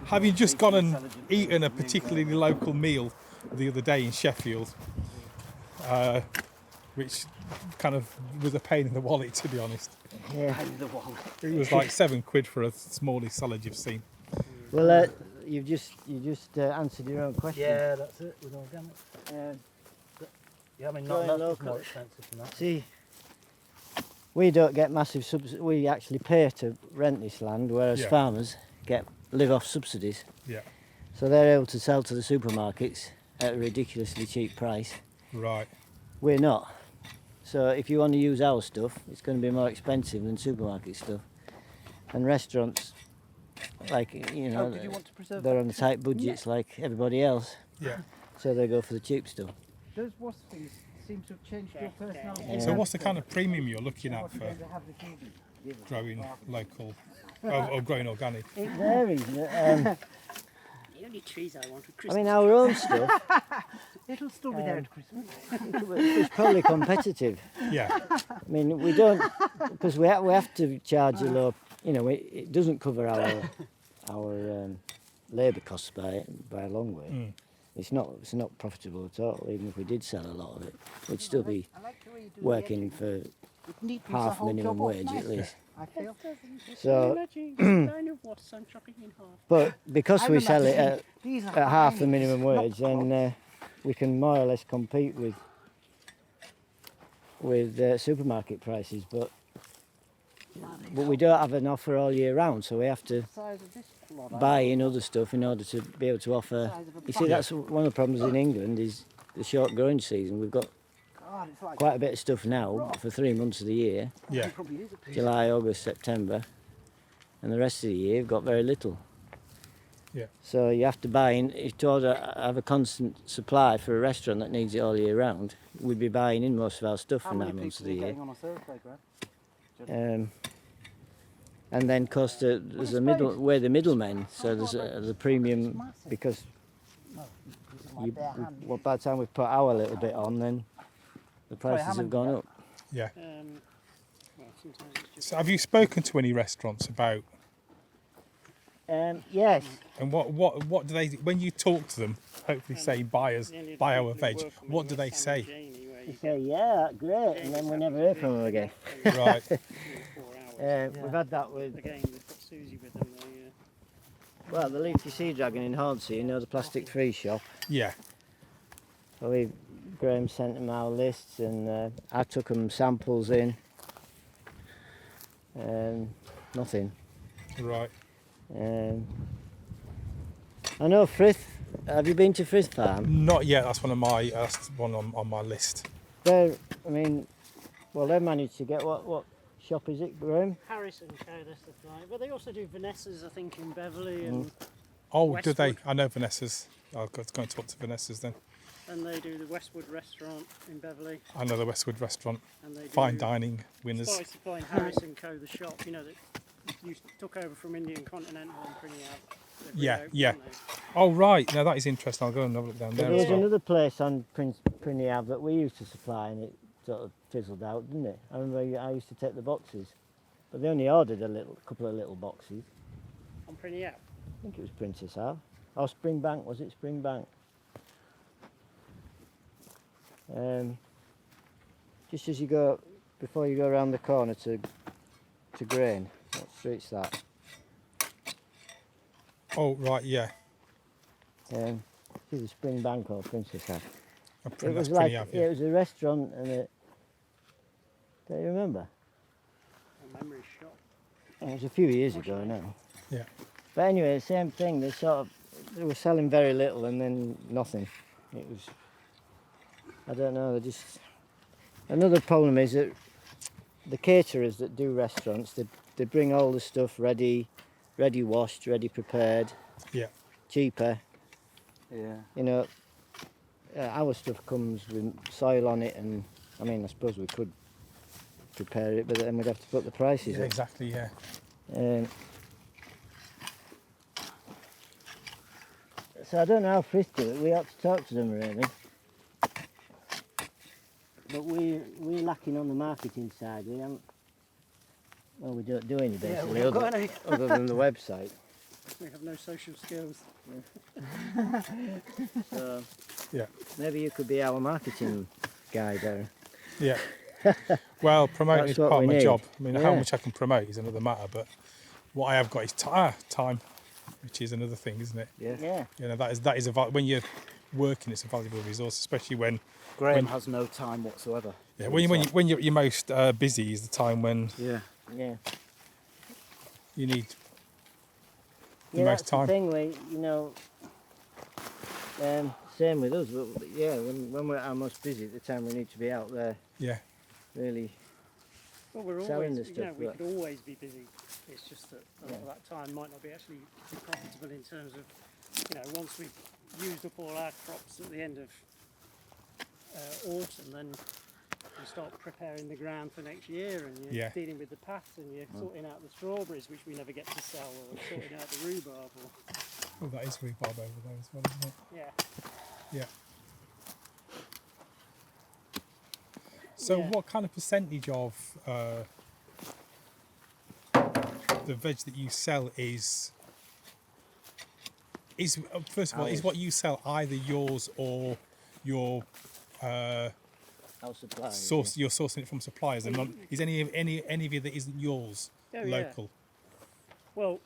Having just gone and eaten a particularly local meal the other day in Sheffield, which kind of was a pain in the wallet, to be honest. Yeah. It was like £7 for a smallest salad you've seen. Well, you just answered your own question. Yeah, that's it, with organic. Yeah, I mean, not Growing that's local. more expensive than that. See, we don't get massive subsidies. We actually pay to rent this land, whereas Yeah. farmers live off subsidies. Yeah, So they're able to sell to the supermarkets at a ridiculously cheap price. right. We're not. So if you want to use our stuff, it's going to be more expensive than supermarket stuff. And restaurants, like, you know, Did you want to preserve they're that? on tight budgets like everybody else. Yeah. So they go for the cheap stuff. Those wasp things seem to have changed your personality. Yeah. So what's the kind of premium you're looking at for growing local or growing organic? It varies. The only trees I want are I Christmas. mean, our own stuff, It'll still be there at Christmas. it's probably competitive. Yeah, I mean, we don't, because we have to charge a low, you know, it doesn't cover our labour costs by a long way. Mm. It's not profitable at all. Even if we did sell a lot of it, we'd still be working for half minimum wage at least. I feel. So, Imagine kind of what I'm chopping in half. but because we sell it at These are half the nice, minimum not wage, then we can more or less compete with supermarket prices. But we don't have an offer all year round, so we have to the size of this plot. buy in other stuff in order to be able to offer. You see, that's one of the problems in England is the short growing season. We've got God, it's like quite a bit of stuff now for 3 months of the year, yeah, probably is a piece. July, August, September, and the rest of the year we've got very little. Yeah. So you have to buy in, if to have a constant supply for a restaurant that needs it all year round, we'd be buying in most of our stuff How for many 9 months of people the are year. getting on a Thursday, Graham? And then, of course, there's a middle, we're the middlemen, so there's the premium because well, by the time we put our little bit on, then the prices have gone up. yeah. Well, sometimes it's just So have you spoken to any restaurants about, Yes, and what do they, when you talk to them, hopefully saying buy our veg, what do they say? they say, yeah, great, and then we never hear from them again. Right, We've had that with, Again, we've got Susie with them. well, the Leafy Sea Dragon in Hornsey, you know, the plastic-free shop. yeah, Well, Graham sent them our lists, and I took them samples in. Nothing. right. I know Frith. Have you been to Frith Farm? Not yet, that's one on my list. They're, I mean, well, they managed to get what shop is it, Graham? Harrison Co, that's the client. But they also do Vanessa's, I think, in Beverley, and Oh, do they? Westwood. I know Vanessa's. I'll go and talk to Vanessa's then. they do the Westwood restaurant in Beverley. I know the Westwood restaurant, And they do fine dining winners. Spice Supply in Harrison Co, the shop, you know, that you took over from Indian Continental and printing out. They've Yeah, reopened, yeah. haven't they? Oh, right. Now that is interesting. I'll go and have a look down But there there as was well. another place on Prinny Ave that we used to supply, and it sort of fizzled out, didn't it? I remember I used to take the boxes, but they only ordered a couple of little boxes. On Prinny Ave. I think it was Princess Ave. Or Springbank, was it Springbank? Just as you go, before you go around the corner to Grain, what street's that? Oh, right, yeah. It's either Springbank or Princess Ave. That's It was pretty like, obvious. yeah, it was a restaurant and a, don't you remember? A memory shop. It was a few years ago now. Yeah. But anyway, same thing, they were selling very little and then nothing. It was, I don't know, another problem is that the caterers that do restaurants, they bring all the stuff ready washed, ready prepared, Yeah. cheaper. Yeah. You know, our stuff comes with soil on it, and I mean, I suppose we could prepare it, but then we'd have to put the prices Yeah, up. exactly, yeah. So I don't know how Frith do it. We ought to talk to them really. But we're lacking on the marketing side. We haven't. Well, we don't do any basically, haven't got any. other than the website. We have no social skills. So Yeah. maybe you could be our marketing guy, Darren. Yeah. Well, promoting That's is what part we of my need. job. I mean, how Yeah. much I can promote is another matter, but what I have got is time, which is another thing, isn't it? Yeah. Yeah. You know, that is when you're working, it's a valuable resource, especially when Graham has no time whatsoever. yeah, when you're at your most busy is the time when Yeah. Yeah. you need the Yeah, most that's time. the thing. Same with us. But yeah, when we're at our most busy, at the time we need to be out there Yeah, really. Well, we're Selling always, the you know, stuff, we but- could always be busy. It's just that a lot of that time might not be actually be profitable in terms of, you know, once we've used up all our crops at the end of autumn, then you start preparing the ground for next year, and you're Yeah. dealing with the paths, and you're sorting out the strawberries, which we never get to sell, or sorting out the rhubarb, or oh, that is rhubarb over there as well, isn't it? yeah. Yeah. So, Yeah. what kind of percentage of the veg that you sell is first of all, is Ours. what you sell either yours or your Our suppliers. source? You're sourcing it from suppliers, and is any of it that isn't yours Oh, yeah. local? Well,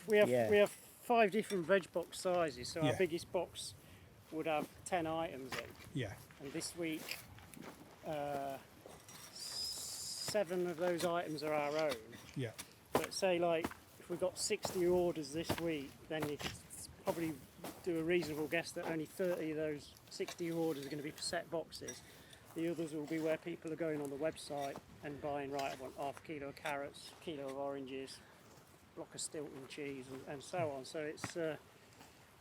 we have Yeah. we have 5 different veg box sizes. So Yeah. our biggest box would have 10 items in, Yeah, and this week 7 of those items are our own. yeah, But say like if we've got 60 orders this week, then you could probably do a reasonable guess that only 30 of those 60 orders are going to be for set boxes. The others will be where people are going on the website and buying, right, I want half a kilo of carrots, kilo of oranges, block of Stilton cheese, and so on. So it's,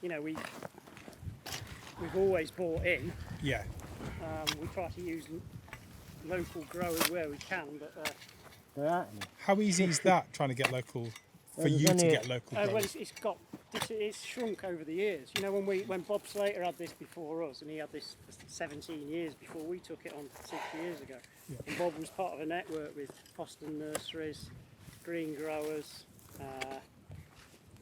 you know, we've always bought in. yeah. We try to use local growers where we can, but There aren't any. How easy is that trying to get local for Well, there's you to only- get local? well, growers? it's shrunk over the years. You know, when Bob Slater had this before us, and he had this for 17 years before we took it on 6 years ago. Yeah. And Bob was part of a network with Foston Nurseries, Green Growers,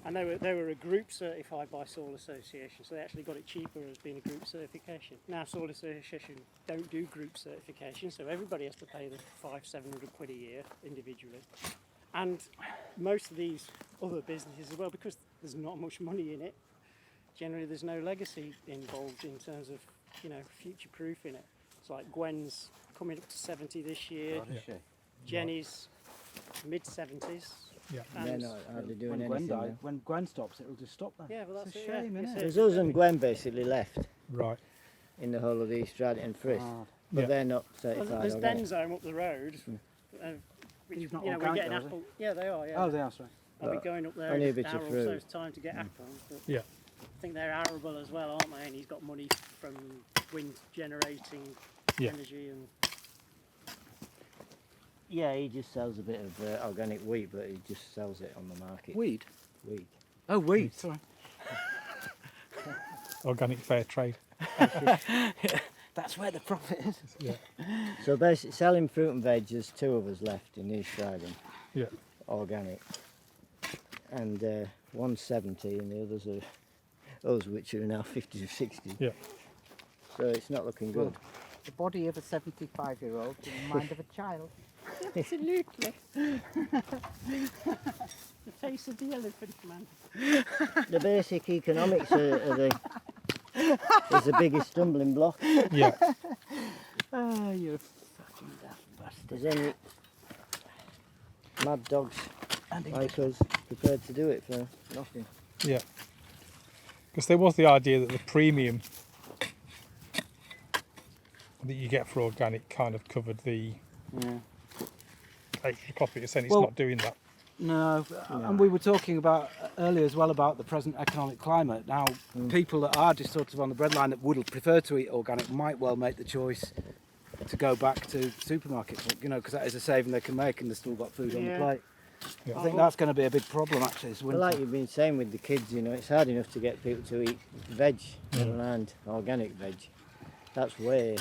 and they were a group certified by Soil Association, so they actually got it cheaper as being a group certification. Now Soil Association don't do group certification, so everybody has to pay the 500-700 quid a year individually. And most of these other businesses as well, because there's not much money in it, generally there's no legacy involved in terms of, you know, future-proofing it. It's like Gwen's coming up to 70 this year, God, is she? Jenny's mid-70s. Yeah. They're and- not hardly doing When Gwen anything. died, now. when Gwen stops, it'll just stop then. Yeah, well, It's that's a it, yeah. shame, It's isn't it. it? There's us and Gwen basically left Right. in the whole of the East Stradon and Frith, Hard. but Yeah. they're not Well, certified there's organic. Denzome up the road. Which, He's not you know, we're organic getting though, is he? apple. Yeah, they are. Yeah. Oh, they are, sorry. I'll be But going up there only a in bit an of hour or fruit. so's time to get apples. But Yeah. I think they're arable as well, aren't they? And he's got money from wind generating Yeah. energy and. Yeah, he just sells a bit of organic wheat, but he just sells it on the market. Weed? Wheat. Oh, weed, sorry. Organic fair trade. That's where the profit is. Yeah. So basically, selling fruit and veg, there's 2 of us left in East Stradon, Yeah. organic, and one's 70, and the others are us, which are now 50s or 60s. Yeah. So it's not looking good. The body of a 75-year-old in the mind of a child. Absolutely. The face of the elephant man. The basic economics is the biggest stumbling block. Yeah. Oh, you're a fucking daft bastard. There's any mad dogs like us prepared to do it for nothing. Yeah. Because there was the idea that the premium that you get for organic kind of covered the Yeah. extra cost, but you're saying it's Well- not doing that. No, and we were talking about earlier as well about the present economic climate. Now, people that are just sort of on the breadline that would prefer to eat organic might well make the choice to go back to supermarkets, you know, because that is a saving they can make and they've still got food on the Yeah. plate. Yeah. I think that's going to be a big problem actually this But winter. like you've been saying with the kids, you know, it's hard enough to get people to eat veg, never mind organic veg. That's way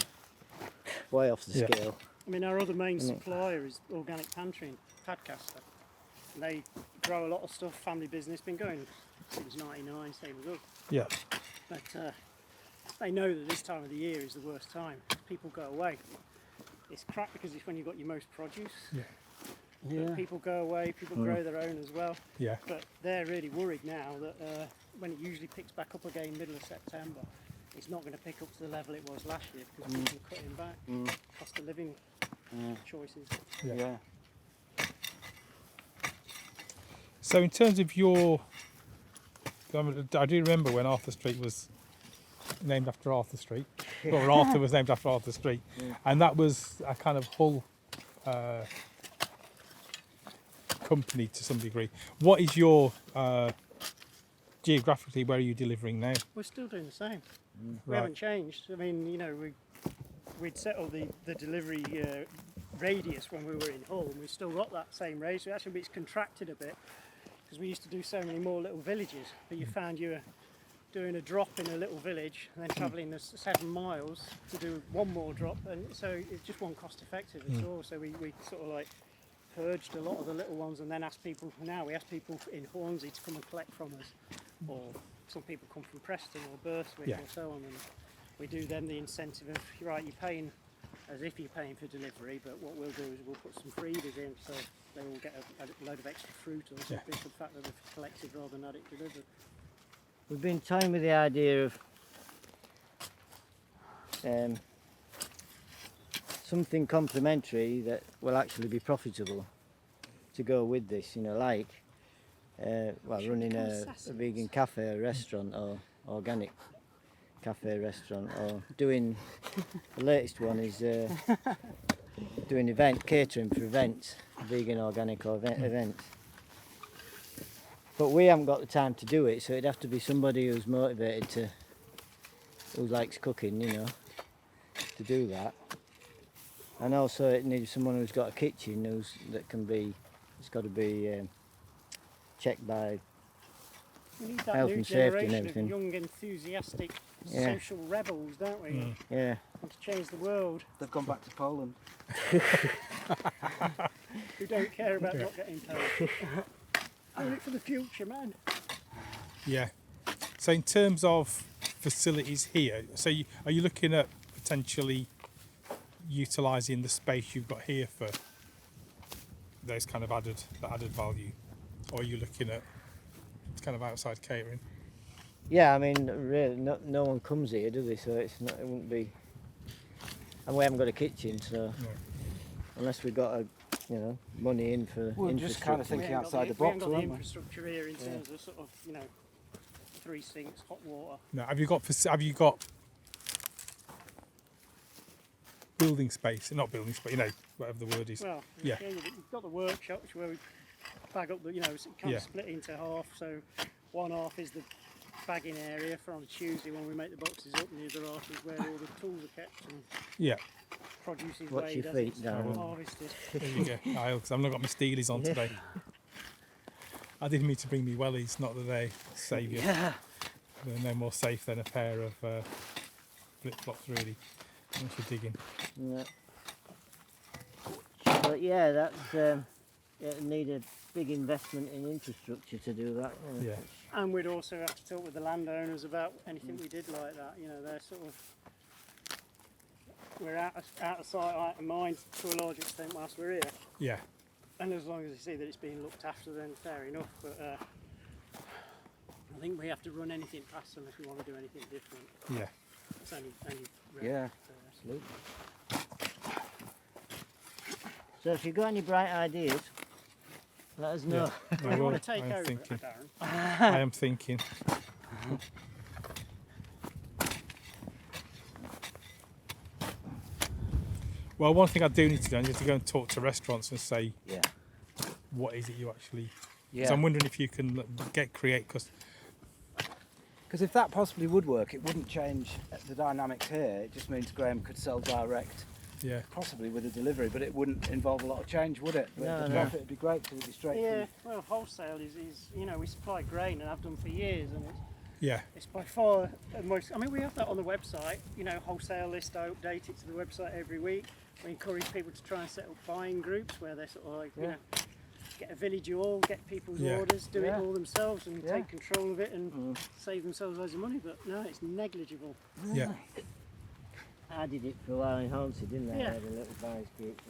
off the Yeah. scale. I mean, our other main Isn't it? supplier is Organic Pantry in Tadcaster. And they grow a lot of stuff, family business, been going since '99, same as us. Yeah. But they know that this time of the year is the worst time. People go away. It's crap because it's when you've got your most produce. Yeah. But people go away, people grow their own as well. Yeah. But they're really worried now that when it usually picks back up again middle of September, it's not going to pick up to the level it was last year because people are cutting back. Cost of living choices. Yeah. So in terms of your, I do remember when Arthur Street was named after Arthur Street, or Arthur was named after Arthur Street, and that was a kind of Hull company to some degree. What is your geographically? Where are you delivering now? We're still doing the same. We Right. haven't changed. I mean, you know, we'd settled the delivery radius when we were in Hull, and we've still got that same radius. Actually, it's contracted a bit because we used to do so many more little villages. But you found you were doing a drop in a little village and then travelling the 7 miles to do one more drop, and so it just wasn't cost effective at all. So we sort of like purged a lot of the little ones, and then asked people. Now we ask people in Hornsey to come and collect from us, or some people come from Preston or Burthwick Yeah. or so on, and we do them the incentive of right, you're paying as if you're paying for delivery, but what we'll do is we'll put some freebies in so they will get a load of extra fruit or something for the fact that they've collected rather than had it delivered. We've been toying with the idea of something complementary that will actually be profitable to go with this, you know, like running a vegan cafe or restaurant, or organic cafe restaurant, or doing the latest one is doing catering for events, vegan, organic, or events. But we haven't got the time to do it, so it'd have to be somebody who's motivated who likes cooking, you know, to do that. And also it needs someone who's got a kitchen it's got to be checked by We need that health new and safety and generation everything. of young, enthusiastic Yeah. social rebels, don't we? Yeah. Want to change the world, They've gone back to Poland. who don't care about not getting paid. Doing it for the future, man. Yeah. So in terms of facilities here, are you looking at potentially utilising the space you've got here for those kind of added value, or are you looking at kind of outside catering? Yeah, I mean, really, no one comes here, do they? So it wouldn't be. And we haven't got a kitchen, so No. unless we've got money in for We're just kind of infrastructure. thinking We haven't got outside the we haven't box, got the aren't we? infrastructure here in terms of sort of, 3 sinks, hot water. No. Have you got building space? Not building space, whatever the word is. Well, Yeah. you've got the workshops where we bag up the, it's kind Yeah. of split into half. So one half is the bagging area for on a Tuesday when we make the boxes up, and the other half is where all the tools are kept and Yeah. produce is Watch weighed your as feet it's down. harvested. There you go. Because I've not got my steelies on today. I didn't mean to bring me wellies, not that they save you. Yeah. They're no more safe than a pair of flip-flops, really, once you're digging. Yeah. But yeah, that's it'll need a big investment in infrastructure to do that. Yeah. And we'd also have to talk with the landowners about anything we did like that. They're sort of, we're out of sight, out of mind to a large extent whilst we're here. Yeah. And as long as they see that it's being looked after, then fair enough. But I think we have to run anything past them if we want to do anything different. Yeah. It's only right. Yeah. Absolutely. So if you've got any bright ideas, let us know. I Do you will. want to take I'm over, thinking. Darren? I am thinking. Well, one thing I do need to do is to go and talk to restaurants and say, Yeah. what is it you actually? Yeah. Because I'm wondering if you can create. Because Because if that possibly would work, it wouldn't change the dynamics here. It just means Graham could sell direct, yeah, possibly with a delivery, but it wouldn't involve a lot of change, would it? But No, the no. profit would be great because it'd be straight Yeah, well, wholesale is we supply grain and have done for years, and yeah, it's by far the most. I mean, we have that on the website. Wholesale list. I update it to the website every week. We encourage people to try and set up buying groups where they're sort of like, get a village hall, get people's Yeah. orders, do Yeah. it all themselves and Yeah. take control of it and save themselves loads of money. But no, it's negligible. Yeah. I did it for a while in Hornsey, didn't I? Yeah. I had a little buyers group.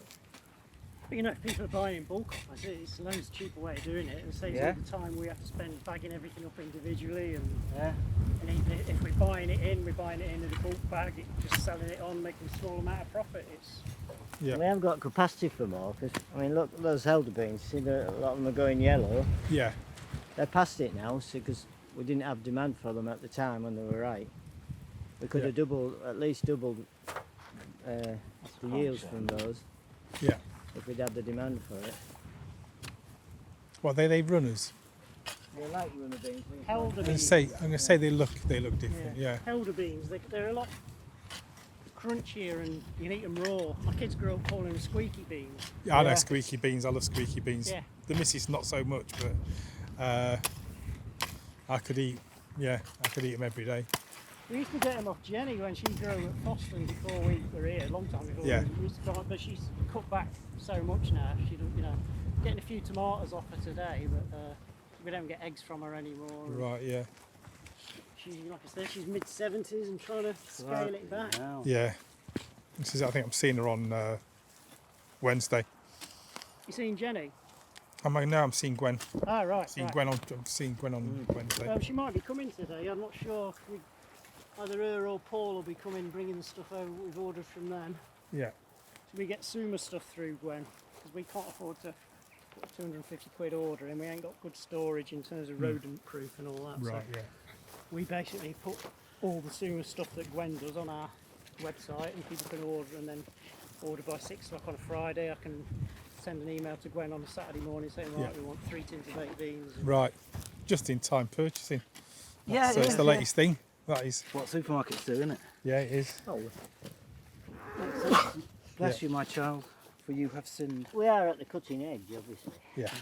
But you know, if people are buying in bulk, I see it's loads cheaper way of doing it. It saves Yeah. all the time we have to spend bagging everything up individually, and Yeah. even if we're buying it in, we're buying it in a bulk bag, just selling it on, making a small amount of profit. It's Yeah. We haven't got capacity for more, because, I mean, look, those elder beans, see, a lot of them are going yellow. Yeah. They're past it now, because we didn't have demand for them at the time when they were right. We could Yeah. have at least doubled the yields from those Yeah. if we'd had the demand for it. Well, they runners. They like runner beans. Helder I'm beans. gonna say they look different. Yeah. Helder beans, they're a lot crunchier and you can eat them raw. My kids grew up calling them squeaky beans. Yeah, I know Yeah. squeaky beans. I love squeaky beans. Yeah. The missus not so much, but I could eat. Yeah, I could eat them every day. We used to get them off Jenny when she grew at Foston before we were here, a long time before. Yeah. We used to go, but she's cut back so much now. She don't, getting a few tomatoes off her today, but we don't get eggs from her anymore. Right. Yeah. She, like I said, she's mid-70s and trying to scale it back. Wow. Yeah. This is. I think I'm seeing her on Wednesday. You seen Jenny? I'm seeing Gwen. Ah, right. Seeing right. I'm seeing Gwen on Wednesday. Well, she might be coming today. I'm not sure. Either her or Paul will be coming, bringing the stuff over we've ordered from them. Yeah. So we get Suma stuff through Gwen, because we can't afford to put a 250 quid order in. We ain't got good storage in terms of rodent proof and all that. Right. So Yeah. we basically put all the Suma stuff that Gwen does on our website, and people can order, and then order by 6 o'clock on a Friday. I can send an email to Gwen on a Saturday morning saying, right, Yeah. we want 3 tins of baked beans. Right. Just in time purchasing. Yeah, So it's the latest thing. That is. What supermarkets do, isn't it? Yeah, it is. Oh, Bless you, my child, for you have sinned. we are at the cutting edge, obviously. Yeah.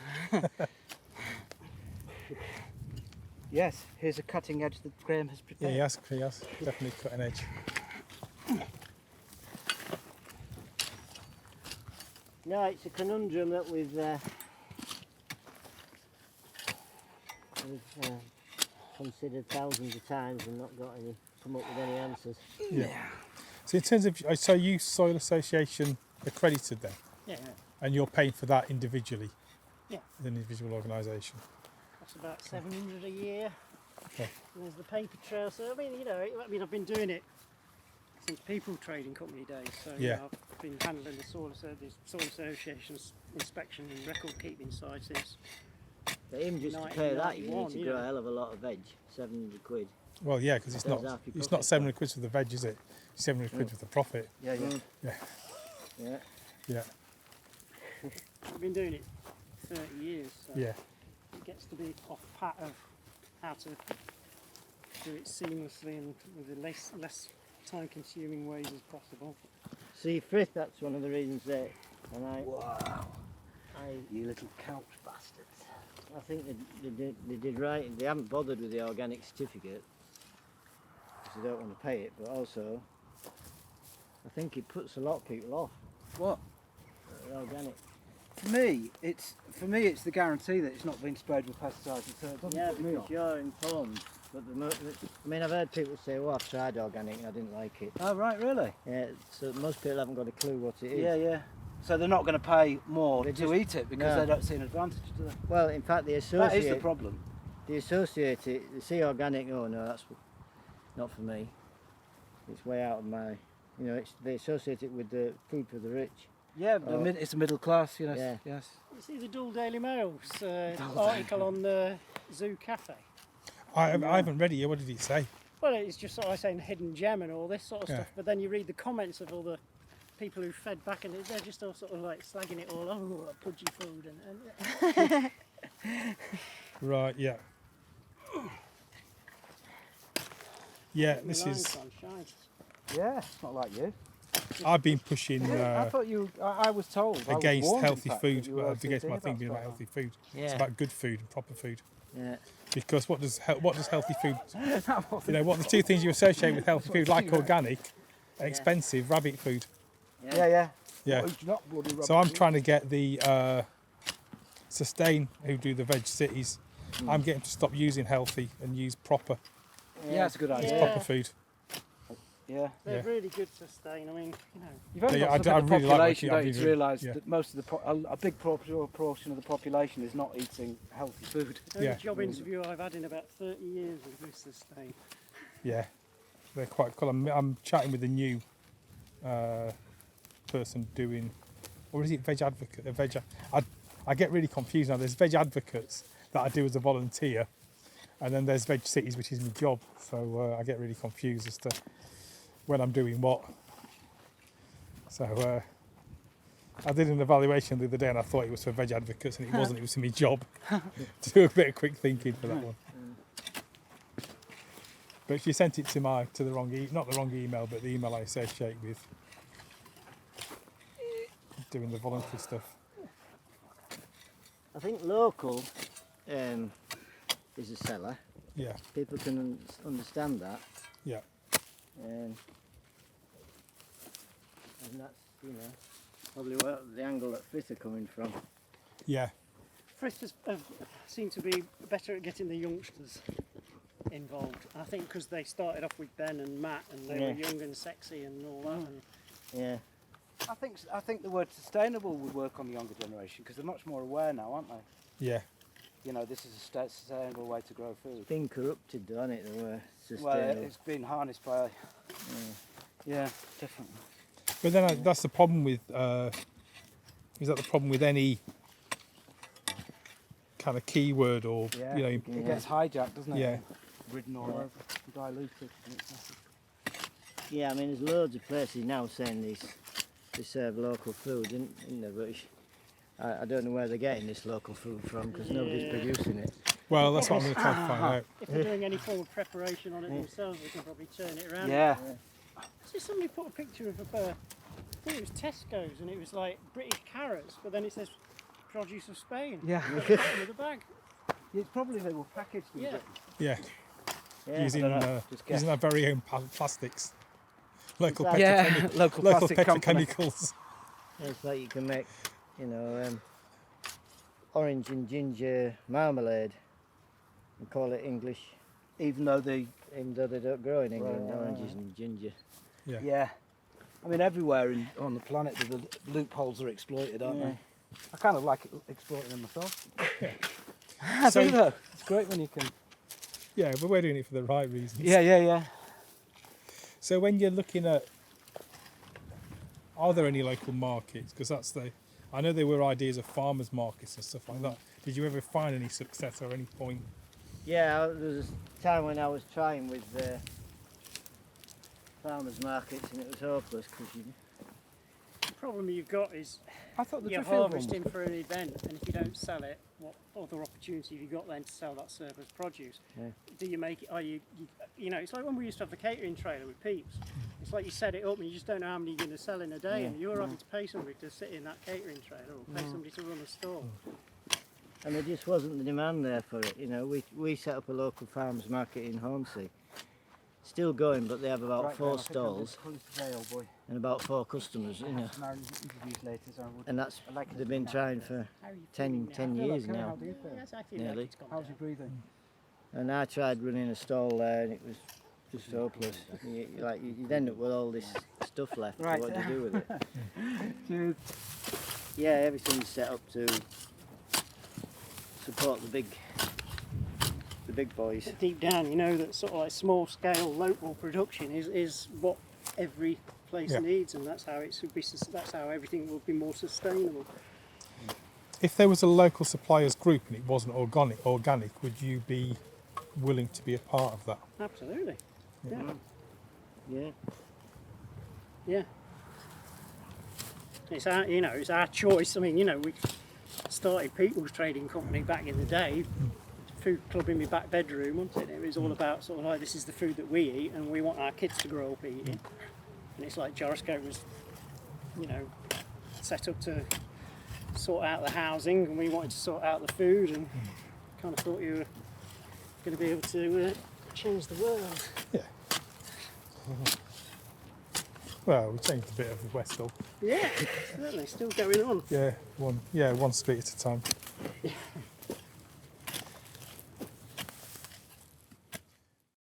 Yes, here's a cutting edge that Graham has Yeah, prepared. he has. Definitely cutting edge. No, it's a conundrum that we've considered thousands of times and not come up with any answers. Yeah. So in terms of, so you Soil Association accredited then, Yeah, and you're paying for that individually? Yeah. As an individual organisation. that's about 700 a year. Okay. And there's the paper trail. So I've been doing it since people trading company days. So Yeah. I've been handling the Soil Association's inspection and record keeping side since. But even just to pay that, you need 1991, to you grow know. a hell of a lot of veg, 700 quid. Well, yeah, because it's There's not half your it's profit, not 700 quid for the veg, is it? It's 700 quid for the profit. Yeah, yeah. Yeah. Yeah. Yeah. I've been doing it 30 years. So Yeah. it gets to be off pat of how to do it seamlessly and with the less time consuming ways as possible. See, Frith, that's one of the reasons that, and Wow. I You little couch bastards. I think they did right. They haven't bothered with the organic certificate because they don't want to pay it. But also, I think it puts a lot of people off What? organic. For me, it's the guarantee that it's not been sprayed with pesticides, and so it doesn't Yeah, put me because off. you're informed. But I mean, I've heard people say, "Oh, I've tried organic and I didn't like it." Oh right, really? Yeah, so most people haven't got a clue what it is. Yeah, yeah. So they're not going to pay more They to just- eat it because no. they don't see an advantage, do they? Well, in fact, That is the problem. they associate it. They see organic. Oh no, that's not for me. It's way out of my. They associate it with the food for the rich. Yeah, Oh. it's a middle class, you know. Yeah. Yes. You see the Dull Daily Mail's article on the Zoo Cafe? I haven't read it yet. What did it say? Well, it's just sort of saying hidden gem and all this sort of Yeah. stuff, but then you read the comments of all the people who fed back and they're just all sort of like slagging it all, oh, pudgy food and Right. Yeah. Yeah. This Relying is. on shine. Yeah, it's not like you. I've been pushing I thought you. I was told. I was against warned, in healthy fact, food. that you were Against my OCD thing being about stuff healthy food. It's Yeah. about good food and proper food. Yeah. Because what does healthy food? like that. What the two things you associate with healthy food, like organic, expensive rabbit food. Yeah, yeah. Yeah. Well, it's not bloody So I'm rubbish. trying to get the Sustain, who do the Veg Cities, I'm getting to stop using healthy and use proper Yeah, it's a good idea. Yeah. proper food. Yeah. They're Yeah. really good sustain. I mean, you know, You've only Yeah, got I such a really like population, what don't you you, to do. realise Yeah. that most of a big proportion of the population is not eating healthy food. every Yeah. job interview I've had in about 30 years with this sustain. Yeah, they're quite cool. I'm chatting with a new person doing, or is it Veg Advocate? I get really confused now. There's Veg Advocates that I do as a volunteer, and then there's Veg Cities, which is my job. So I get really confused as to when I'm doing what. So I did an evaluation the other day, and I thought it was for Veg Advocates, and it wasn't. It was for my job to do a bit of quick thinking for that one. But she sent it to the wrong not the wrong email, but the email I associate with doing the voluntary stuff. I think local is a seller. Yeah, People can understand that. yeah, And that's, you know, probably where the angle that Frith are coming from. yeah, Fritters seem to be better at getting the youngsters involved. I think because they started off with Ben and Matt, and they were Yeah. young and sexy and all that. And Yeah. I think the word sustainable would work on the younger generation because they're much more aware now, aren't they? yeah. You know, this is a sustainable way to grow food. It's been corrupted, though, hasn't it? The word Well, sustainable. it's been harnessed by. Yeah, definitely. But then that's the problem with. Is that the problem with any kind of keyword or Yeah, you know? it gets hijacked, doesn't it? Yeah. Ridden all over, diluted. and it's- Yeah, I mean, there's loads of places now saying they serve local food, isn't there? But I don't know where they're getting this local food from because nobody's Yeah. producing it. Well, that's what I'm going to try to find out. if they're doing any form of preparation on it themselves, they can probably turn it around. Yeah. See, somebody put a picture of I think it was Tesco's, and it was like British carrots, but then it says produce of Spain. Yeah. At the bottom of the bag. It's probably they were packaged in Yeah. Britain. Yeah, Yeah. using I don't know, just guess. using our very own plastics, local Exactly. petrochemi- local local plastic company. petrochemicals. It's like you can make, you know, orange and ginger marmalade and call it English, Even though they, even though they don't grow in England, Right. oranges and ginger. yeah. I mean, everywhere on the planet, the loopholes are exploited, aren't they? I kind of like exploiting them myself. I So- do though. It's great when you can. Yeah, but we're doing it for the right reasons. Yeah. So when you're looking at, are there any local markets? Because I know there were ideas of farmers markets and stuff like that. Did you ever find any success or any point? Yeah, there was a time when I was trying with farmers markets and it was hopeless because The problem you've got is I thought the you're Driffield one harvesting was- for an event, and if you don't sell it, what other opportunity have you got then to sell that surplus produce? Yeah. Do you make it? Are you know? It's like when we used to have the catering trailer with Peeps. It's like you set it up and you just don't know how many you're going to sell in a day, and you're having to pay somebody to sit in that catering trailer or pay somebody to run a stall. and there just wasn't the demand there for it. You know, we set up a local farmers market in Hornsey. Still going, but they have about Right, 4 Dan, I think I'm stalls gonna close today, old boy. and about 4 customers. You know, Now interviews later, so I would. and that's I'd like to they've do been that. trying for How are you 10 feeling now? 10 feel years okay, now. how do you feel? Yes, I feel Nearly. like it's gone How's down. your breathing? And I tried running a stall there, and it was just hopeless. You'd end up with all this stuff left. Right. What do you do with it? Dude. Yeah, everything's set up to support the big boys. Deep down, you know that sort of like small scale local production is what every place Yeah. needs, and that's how it should be. That's how everything will be more sustainable. If there was a local suppliers group and it wasn't organic, would you be willing to be a part of that? Absolutely. Yeah. Yeah. Yeah. It's our choice. I mean, we started People's Trading Company back in the day, food club in my back bedroom, wasn't it? It was all about sort of like, this is the food that we eat and we want our kids to grow up eating. And it's like Jorisco was, set up to sort out the housing, and we wanted to sort out the food, and kind of thought you were going to be able to change the world. Yeah. Well, we changed a bit of the Westall. Yeah, certainly, still going on. Yeah, one street at a time.